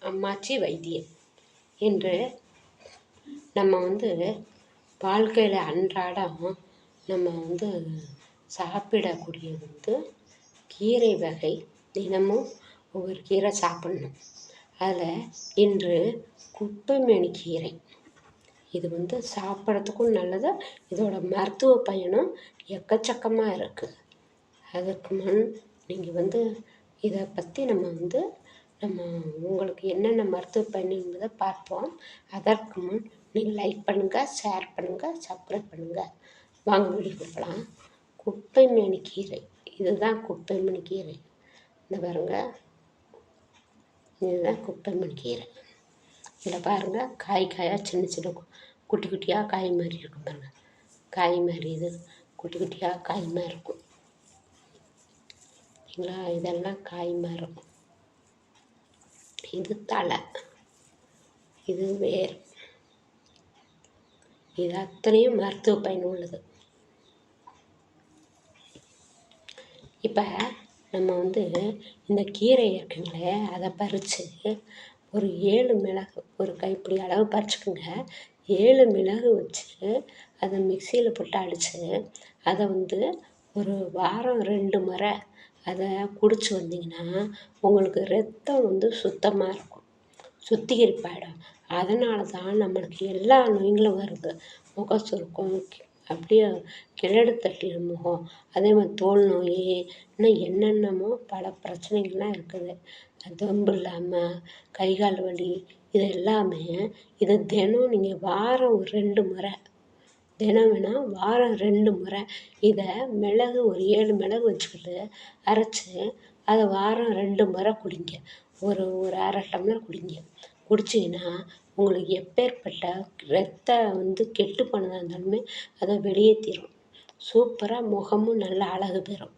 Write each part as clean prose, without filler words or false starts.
அம்மாச்சி வைத்தியம் என்று நம்ம வாழ்க்கையில் அன்றாடம் நம்ம சாப்பிடக்கூடியது கீரை வகை. தினமும் ஒவ்வொரு கீரை சாப்பிடணும். அதில் இன்று குப்பைமேனி கீரை. இது சாப்பிட்றதுக்கும் நல்லது. இதோட மருத்துவ பயனும் எக்கச்சக்கமாக இருக்குது. அதற்கு முன் நீங்கள் இதை பற்றி நம்ம உங்களுக்கு என்னென்ன மருத்துவ பயன் என்பதை பார்ப்போம். அதற்கு முன் நீங்கள் லைக் பண்ணுங்கள், ஷேர் பண்ணுங்கள், சப்ஸ்கிரைப் பண்ணுங்கள். வாங்க வீடியோ கொடுக்கலாம். குப்பைமேனி கீரை, இதுதான் குப்பைமேனி கீரை. இந்த பாருங்கள், இதுதான் குப்பைமேனி கீரை. இதில் பாருங்கள், காயாக சின்ன சின்ன குட்டி குட்டியாக காய் மாதிரி இருக்கும். பாருங்கள், காய் மாதிரி இது குட்டி குட்டியாக காய் மாதிரி இருக்கும். சரிங்களா? இதெல்லாம் காய் மாதிரி இருக்கும். இது தலை, இது வேர். இது அத்தனையும் மருத்துவ பயன் உள்ளது. இப்போ நம்ம இந்த கீரை இருக்குங்களே, அதை பறித்து ஒரு 7 மிளகு, ஒரு கைப்பிடி அளவு பறிச்சுக்குங்க. 7 மிளகு வச்சு அதை மிக்சியில் போட்டு அடித்து அதை ஒரு வாரம் 2 முறை அதை குடிச்சு வந்தீங்கன்னா உங்களுக்கு ரத்தம் சுத்தமாக இருக்கும், சுத்திகரிப்பாயிடும். அதனால தான் நம்மளுக்கு எல்லா நோய்களும் வருது. முகம் சுருக்கம், அப்படியே கிழடு தட்டிடும் முகம், அதே மாதிரி தோல் நோய், இன்னும் என்னென்னமோ பல பிரச்சனைகள்லாம் இருக்குது. தெம்பு இல்லாமல், கை கால் வலி, இது எல்லாமே இதை தினம் நீங்கள் வாரம் ஒரு 2 முறை, தினம் வேணால் வாரம் 2 முறை இதை மிளகு ஒரு 7 மிளகு வச்சுக்கிட்டு அரைச்சி அதை வாரம் 2 முறை குடிங்க. ஒரு அரை டம்ளர் குடிங்க. குடிச்சிங்கன்னா உங்களுக்கு எப்பேற்பட்ட ரத்தம் கெட்டு போனதாக இருந்தாலுமே அதை வெளியேற்றிடும். சூப்பராக முகமும் நல்லா அழகு பெறும்.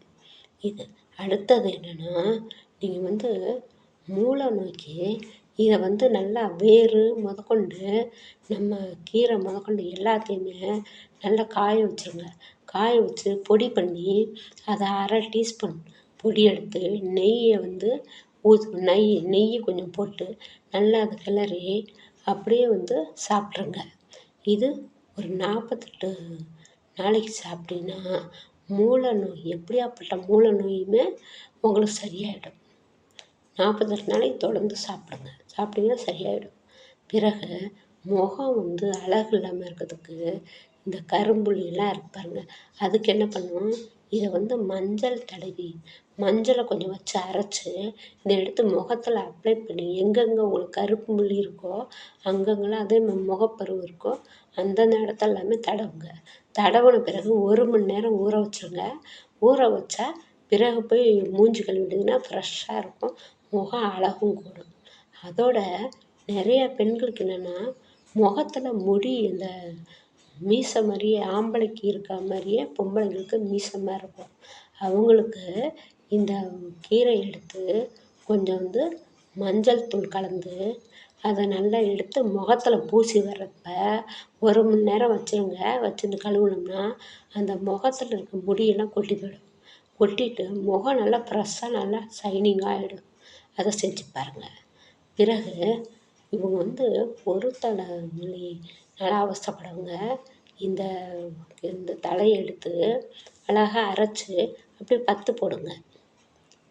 இது அடுத்தது என்னென்னா, நீங்கள் மூல நோய்க்கு இதை நல்லா வேர் முதற்கொண்டு, நம்ம கீரை முதற்கொண்டு எல்லாத்தையுமே நல்லா காய வச்சுருங்க. காய வச்சு பொடி பண்ணி அதை அரை டீஸ்பூன் பொடி எடுத்து நெய்யை நெய் கொஞ்சம் போட்டு நல்லா அதை கிளறி அப்படியே சாப்பிட்ருங்க. இது ஒரு 48 நாளைக்கு சாப்பிட்டீங்கன்னா மூல நோய், எப்படியாப்பட்ட மூல நோயுமே உங்களுக்கு சரியாயிடும். 48 நாளைக்கு தொடர்ந்து சாப்பிடுங்க. சாப்பிட்டீங்கன்னா சரியாயிடும். பிறகு முகம் அழகு இல்லாமல் இருக்கிறதுக்கு இந்த கரும்புள்ளியெல்லாம் இருக்கு பாருங்க, அதுக்கு என்ன பண்ணுவோம், இதை மஞ்சள் தடவி, மஞ்சளை கொஞ்சம் வச்சு அரைச்சி இதை எடுத்து முகத்தில் அப்ளை பண்ணி, எங்கெங்கே உங்களுக்கு கருப்பு புள்ளி இருக்கோ அங்கங்கெல்லாம், அதே மாதிரி முகப்பருவு இருக்கோ அந்தந்த இடத்துல எல்லாமே தடவுங்க. தடவின பிறகு 1 மணி நேரம் ஊற வச்சுருங்க. ஊற வச்சா பிறகு போய் மூஞ்சி கழுவிட்டிங்கன்னா ஃப்ரெஷ்ஷாக இருக்கும், முகம் அழகும் கூடும். அதோட நிறைய பெண்களுக்கு என்னென்னா, முகத்தில் முடி இந்த மீசை மாதிரியே, ஆம்பளைக்கு இருக்க மாதிரியே பொம்பளைங்களுக்கு மீசை மாதிரி இருக்கும். அவங்களுக்கு இந்த கீரை எடுத்து கொஞ்சம் மஞ்சள் தூள் கலந்து அதை நல்லா எடுத்து முகத்தில் பூசி வர்றப்ப 1 மணி நேரம் வச்சுருங்க. வச்சுருந்து கழுவுனோம்னா அந்த முகத்தில் இருக்க முடியெல்லாம் கொட்டி போயிடும். கொட்டிட்டு முகம் நல்லா ஃப்ரெஷ்ஷாக நல்லா ஷைனிங்காக ஆகிடும். அதை செஞ்சு பாருங்கள். பிறகு இவங்க ஒரு தலைவலி நல்லா அவஸ்தைப்படுறவங்க இந்த தலையை எடுத்து அழகாக அரைச்சி அப்படியே பத்து போடுங்க.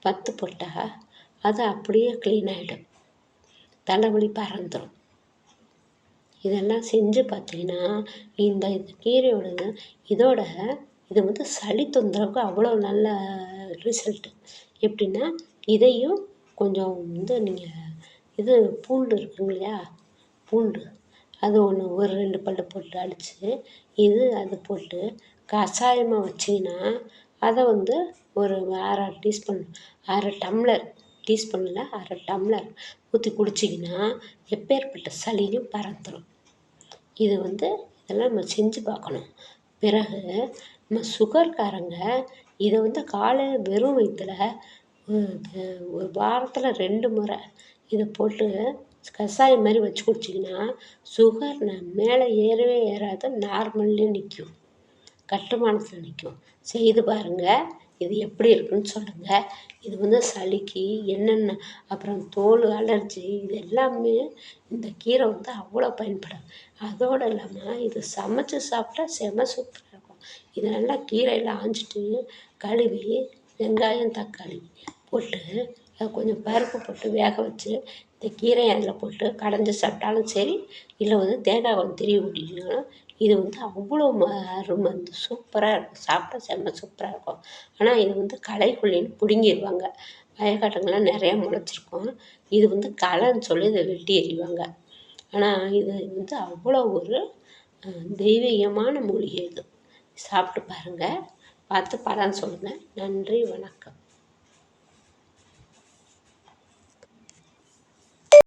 பத்து போட்டால் அது அப்படியே க்ளீன் ஆகிடும், தலைவலி பறந்துடும். இதெல்லாம் செஞ்சு பார்த்தீங்கன்னா இந்த கீரையோடது இது சளி தொந்தரவுக்கு அவ்வளோ நல்ல ரிசல்ட்டு. எப்படின்னா, இதையும் கொஞ்சம் நீங்கள் பூண்டு இருக்குங்க இல்லையா, பூண்டு அது ஒரு 2 பல்லு போட்டு அடித்து அது போட்டு கஷாயமாக வச்சிங்கன்னா அதை ஒரு அரை டீஸ்பூன், அரை டம்ளர், டீஸ்பூனில் அரை டம்ளர் ஊற்றி குடிச்சிங்கன்னா எப்பேற்பட்ட சளியும் பறந்துடும். இது இதெல்லாம் நம்ம செஞ்சு பார்க்கணும். பிறகு நம்ம சுகர்காரங்க இதை காலையில் வெறும் வயிற்றுல ஒரு வாரத்தில் 2 முறை இதை போட்டு கஷாயம் மாதிரி வச்சு குடிச்சிங்கன்னா சுகர் மேலே ஏறவே ஏறாது, நார்மல்லே நிற்கும், கட்டுமானத்தில் நிற்கும். செய்து பாருங்கள். இது எப்படி இருக்குன்னு சொல்லுங்கள். இது வந்து சளிக்கு என்னென்ன அப்புறம் தோல் அலர்ஜி இது எல்லாமே இந்த கீரை வந்து அவ்வளோ பயன்படும். அதோடு இல்லாமல் இது சமைச்சு சாப்பிட்டா செம சூப்பராக இருக்கும். இது நல்லா கீரையில் ஆஞ்சிட்டு கழுவி வெங்காயம் தக்காளி போட்டு கொஞ்சம் பருப்பு போட்டு வேக வச்சு இந்த கீரையை அதில் போட்டு கடைஞ்சி சாப்பிட்டாலும் சரி, இல்லை வந்து தேங்காய் கொஞ்சம் திருவி ஊற்றிட்டிங்கனாலும் இது வந்து அவ்வளோ அருமை சூப்பராக இருக்கும். சாப்பிட்டா செம்ம சூப்பராக இருக்கும். ஆனால் இது வந்து களைக்கொல்லின்னு பிடுங்கிருவாங்க. வயக்காட்டுங்கலாம் நிறையா முளைச்சிருக்கும். இது வந்து களைன்னு சொல்லி இதை வெட்டி எறிவாங்க. ஆனால் இது வந்து அவ்வளோ ஒரு தெய்வீகமான மூலிகை இது. சாப்பிட்டு பாருங்கள். பார்த்து பலன் சொல்லுங்கள். நன்றி, வணக்கம்.